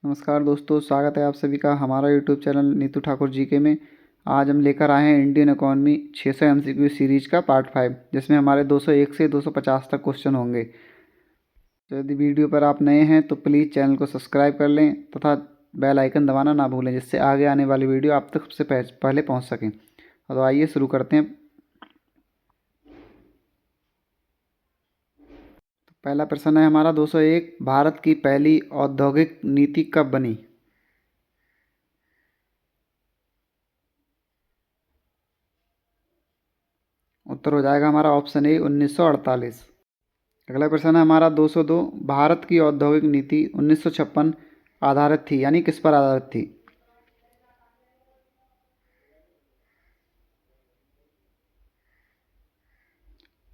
नमस्कार दोस्तों, स्वागत है आप सभी का हमारा YouTube channel Neetu Thakur GK में। आज हम लेकर आए हैं इंडियन इकोनॉमी 600 एमसीक्यू सीरीज का पार्ट 5, जिसमें हमारे 201 से 250 तक क्वेश्चन होंगे। तो यदि वीडियो पर आप नए हैं तो प्लीज़ चैनल को सब्सक्राइब कर लें तथा बेल आइकन दबाना ना भूलें, जिससे आगे आने वाली वीडियो आप तक सबसे पहले पहुँच सकें। तो आइए शुरू करते हैं। पहला प्रश्न है हमारा 201, भारत की पहली औद्योगिक नीति कब बनी? उत्तर हो जाएगा हमारा ऑप्शन ए 1948। अगला प्रश्न है हमारा 202, भारत की औद्योगिक नीति 1956 आधारित थी, यानी किस पर आधारित थी?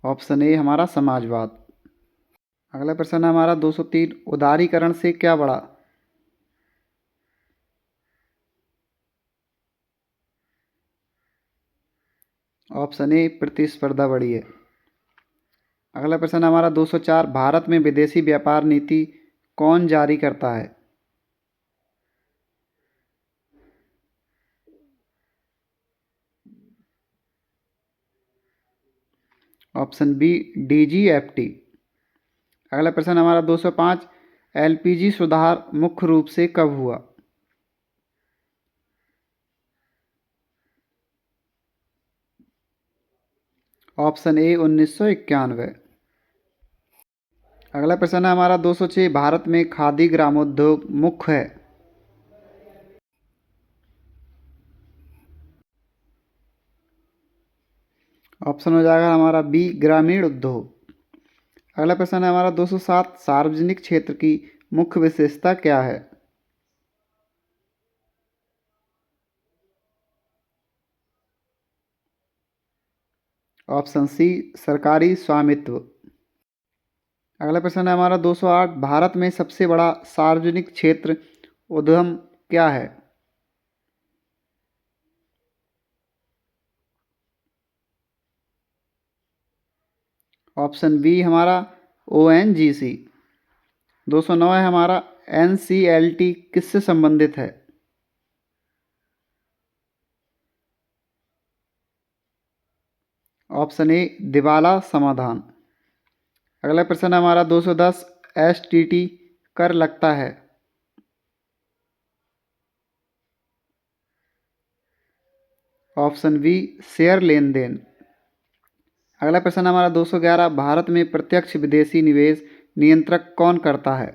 ऑप्शन ए हमारा समाजवाद। अगला प्रश्न है हमारा 203, उदारीकरण से क्या बढ़ा? ऑप्शन ए प्रतिस्पर्धा बढ़ी है। अगला प्रश्न है हमारा 204, भारत में विदेशी व्यापार नीति कौन जारी करता है? Option B DGFT. अगला प्रश्न हमारा 205, एलपीजी सुधार मुख्य रूप से कब हुआ? Option A 1991। अगला प्रश्न है हमारा 206, भारत में खादी ग्रामोद्योग मुख्य है? ऑप्शन हो जाएगा हमारा बी ग्रामीण उद्योग। अगला प्रश्न है हमारा 207, सार्वजनिक क्षेत्र की मुख्य विशेषता क्या है? ऑप्शन सी सरकारी स्वामित्व। अगला प्रश्न है हमारा 208, भारत में सबसे बड़ा सार्वजनिक क्षेत्र उद्यम क्या है? ऑप्शन बी हमारा ओएनजीसी। 209 है हमारा, एनसीएलटी किससे संबंधित है? ऑप्शन ए दिवाला समाधान। अगला प्रश्न है हमारा 210, एसटीटी कर लगता है? ऑप्शन बी शेयर लेन देन। अगला प्रश्न है हमारा 211, भारत में प्रत्यक्ष विदेशी निवेश नियंत्रक कौन करता है?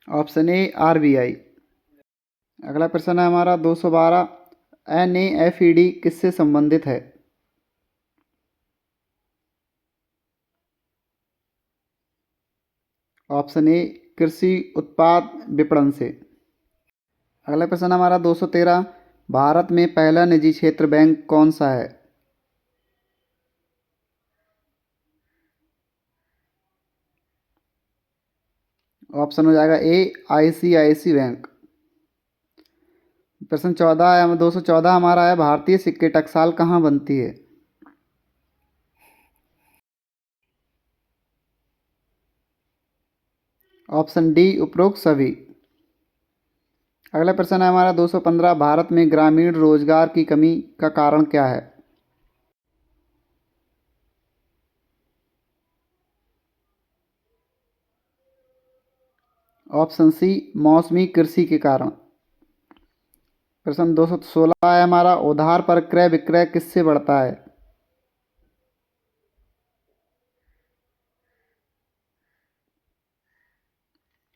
Option A RBI. अगला प्रश्न है हमारा 212, एनएफईडी किससे संबंधित है? ऑप्शन ए कृषि उत्पाद विपणन से। अगला प्रश्न हमारा 213, भारत में पहला निजी क्षेत्र बैंक कौन सा है? ऑप्शन हो जाएगा ए आईसीआईसी बैंक। प्रश्न 14 है, 214 हमारा है, भारतीय सिक्के टकसाल कहाँ बनती है? ऑप्शन डी उपरोक्त सभी। अगला प्रश्न है हमारा 215, भारत में ग्रामीण रोजगार की कमी का कारण क्या है? ऑप्शन सी मौसमी कृषि के कारण। प्रश्न 216 है हमारा, उधार पर क्रय विक्रय किससे बढ़ता है?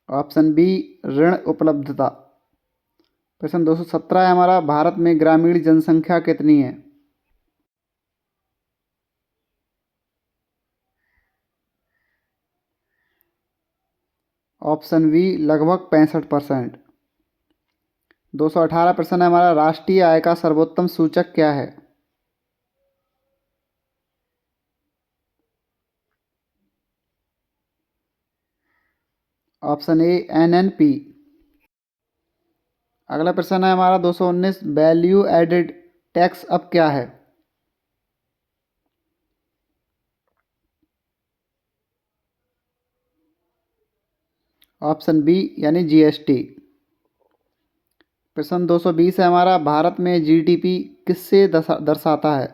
ऑप्शन बी ऋण उपलब्धता। प्रश्न 217 है हमारा, भारत में ग्रामीण जनसंख्या कितनी है? ऑप्शन बी लगभग 65%। 218 प्रश्न है हमारा, राष्ट्रीय आय का सर्वोत्तम सूचक क्या है? Option A NNP. अगला प्रश्न है हमारा 219, वैल्यू एडेड टैक्स अब क्या है? ऑप्शन बी यानी जीएसटी। प्रश्न 220 है हमारा, भारत में जीडीपी किससे दर्शाता है?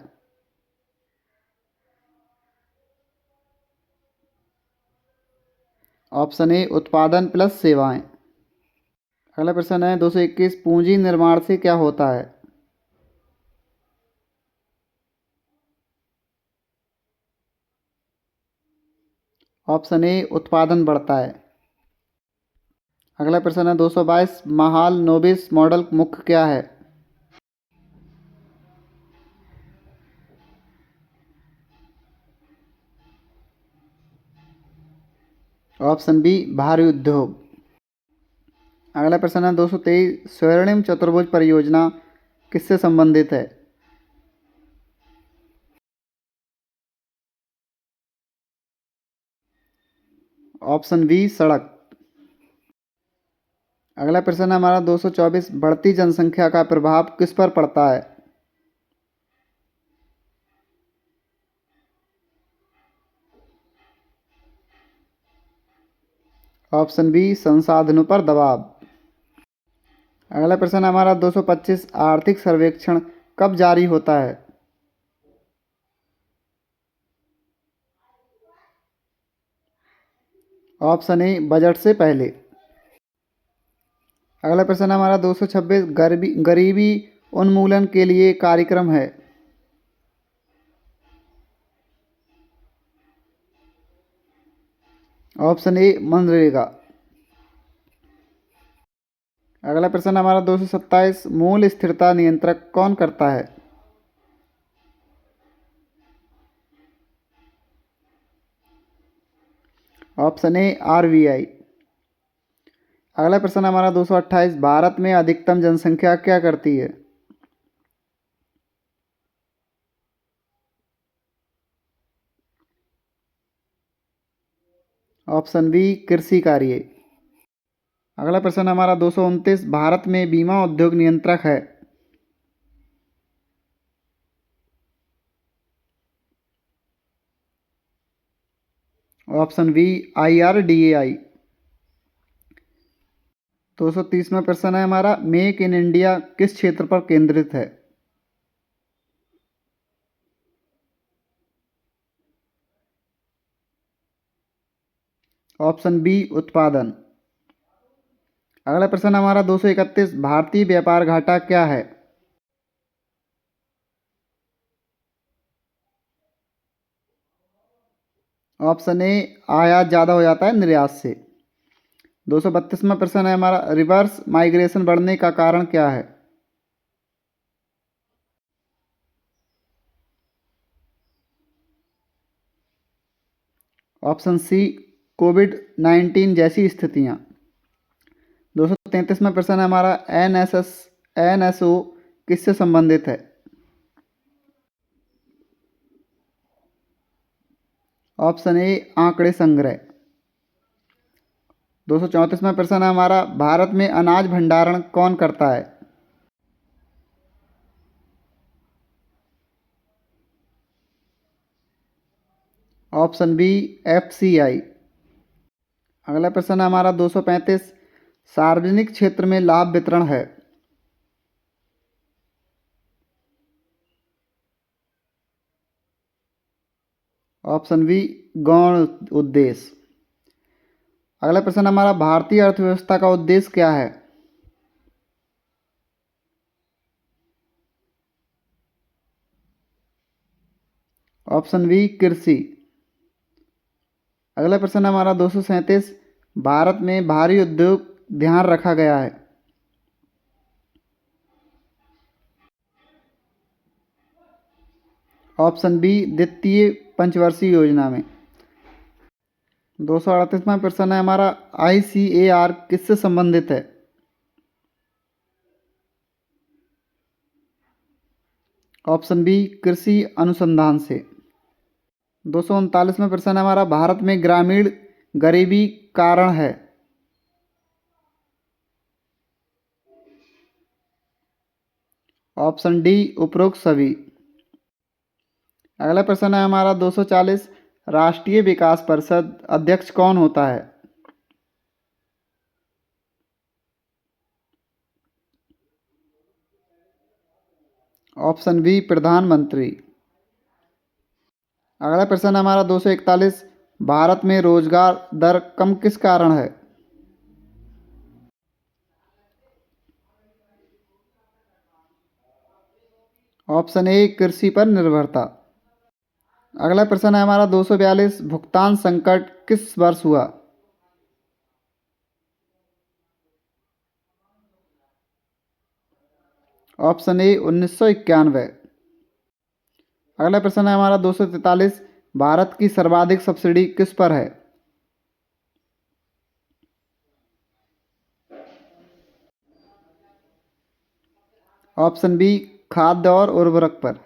ऑप्शन ए उत्पादन प्लस सेवाएं। अगला प्रश्न है 221, पूंजी निर्माण से क्या होता है? ऑप्शन ए उत्पादन बढ़ता है। अगला प्रश्न है 222, महालनोबिस मॉडल मुख्य क्या है? ऑप्शन बी भारी उद्योग। अगला प्रश्न है 223, स्वर्णिम चतुर्भुज परियोजना किससे संबंधित है? ऑप्शन बी सड़क। अगला प्रश्न है हमारा 224, बढ़ती जनसंख्या का प्रभाव किस पर पड़ता है? ऑप्शन बी संसाधनों पर दबाव। अगला प्रश्न है हमारा 225, आर्थिक सर्वेक्षण कब जारी होता है? ऑप्शन ए बजट से पहले। अगला प्रश्न है हमारा 226, गरीबी उन्मूलन के लिए कार्यक्रम है। Option A MNREGA. अगला प्रश्न हमारा 227, मूल्य स्थिरता नियंत्रक कौन करता है? Option A RBI. अगला प्रश्न हमारा 228, भारत में अधिकतम जनसंख्या क्या करती है? ऑप्शन बी कृषि कार्य। अगला प्रश्न हमारा 229, भारत में बीमा उद्योग नियंत्रक है। Option B IRDAI. 230वां प्रश्न है हमारा, मेक इन इंडिया किस क्षेत्र पर केंद्रित है? ऑप्शन बी उत्पादन। अगला प्रश्न हमारा 231, भारतीय व्यापार घाटा क्या है? ऑप्शन ए आयात ज़्यादा हो जाता है निर्यात से। 232वां प्रश्न है हमारा, रिवर्स माइग्रेशन बढ़ने का कारण क्या है? ऑप्शन सी कोविड-19 जैसी स्थितियाँ। 233वां प्रश्न है हमारा, एनएसओ किससे संबंधित है? ऑप्शन ए आंकड़े संग्रह। 234वां प्रश्न है हमारा, भारत में अनाज भंडारण कौन करता है? Option B FCI. अगला प्रश्न है हमारा 235, सार्वजनिक क्षेत्र में लाभ वितरण है। ऑप्शन बी गौण उद्देश्य। अगला प्रश्न हमारा, भारतीय अर्थव्यवस्था का उद्देश्य क्या है? ऑप्शन बी कृषि। अगला प्रश्न हमारा 237, भारत में भारी उद्योग ध्यान रखा गया है। ऑप्शन बी द्वितीय पंचवर्षीय योजना में। 238वां प्रश्न है हमारा, आईसीएआर किससे संबंधित है? ऑप्शन बी कृषि अनुसंधान से। 239वां प्रश्न है हमारा, भारत में ग्रामीण गरीबी कारण है। ऑप्शन डी उपरोक्त सभी। अगला प्रश्न है हमारा 240, राष्ट्रीय विकास परिषद अध्यक्ष कौन होता है? ऑप्शन बी प्रधानमंत्री। अगला प्रश्न है हमारा 241। भारत में रोजगार दर कम किस कारण है? ऑप्शन ए कृषि पर निर्भरता। अगला प्रश्न है हमारा 242। भुगतान संकट किस वर्ष हुआ? Option A 1991। अगला प्रश्न है हमारा 243। भारत की सर्वाधिक सब्सिडी किस पर है? ऑप्शन बी खाद्य और उर्वरक पर।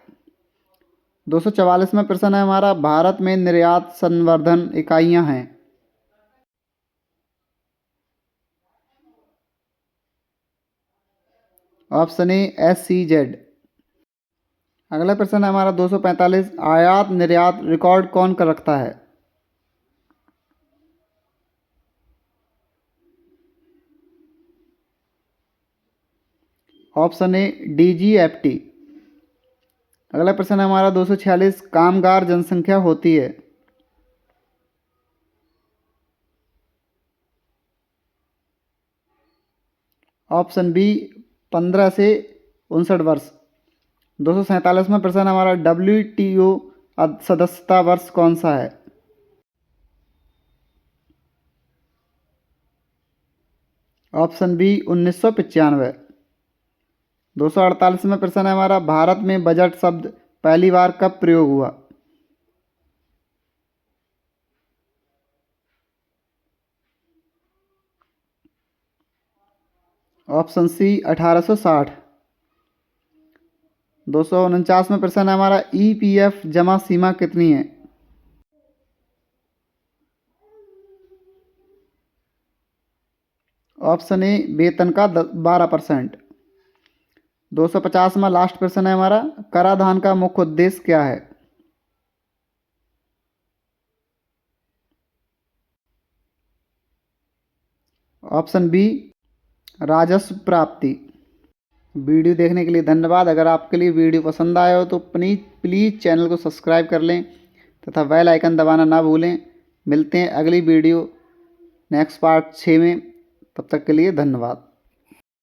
244वां प्रश्न है हमारा भारत में निर्यात संवर्धन इकाइयां हैं। Option A SCZ। अगला प्रश्न है हमारा 245। आयात निर्यात रिकॉर्ड कौन कर रखता है? Option A DGFT। अगला प्रश्न है हमारा 246। कामगार जनसंख्या होती है। ऑप्शन बी 15 से 59 वर्ष। 247वां प्रश्न हमारा WTO सदस्यता वर्ष कौन सा है? Option B 1995। 248वां प्रश्न है हमारा भारत में बजट शब्द पहली बार कब प्रयोग हुआ? Option C 1860। 249वां प्रश्न है हमारा EPF जमा सीमा कितनी है? ऑप्शन ए वेतन का 12%। 250वां लास्ट प्रश्न है हमारा कराधान का मुख्य उद्देश्य क्या है? ऑप्शन बी राजस्व प्राप्ति। वीडियो देखने के लिए धन्यवाद। अगर आपके लिए वीडियो पसंद आया हो तो प्लीज़ चैनल को सब्सक्राइब कर लें तथा बेल आइकन दबाना ना भूलें। मिलते हैं अगली वीडियो नेक्स्ट पार्ट 6 में। तब तक के लिए धन्यवाद।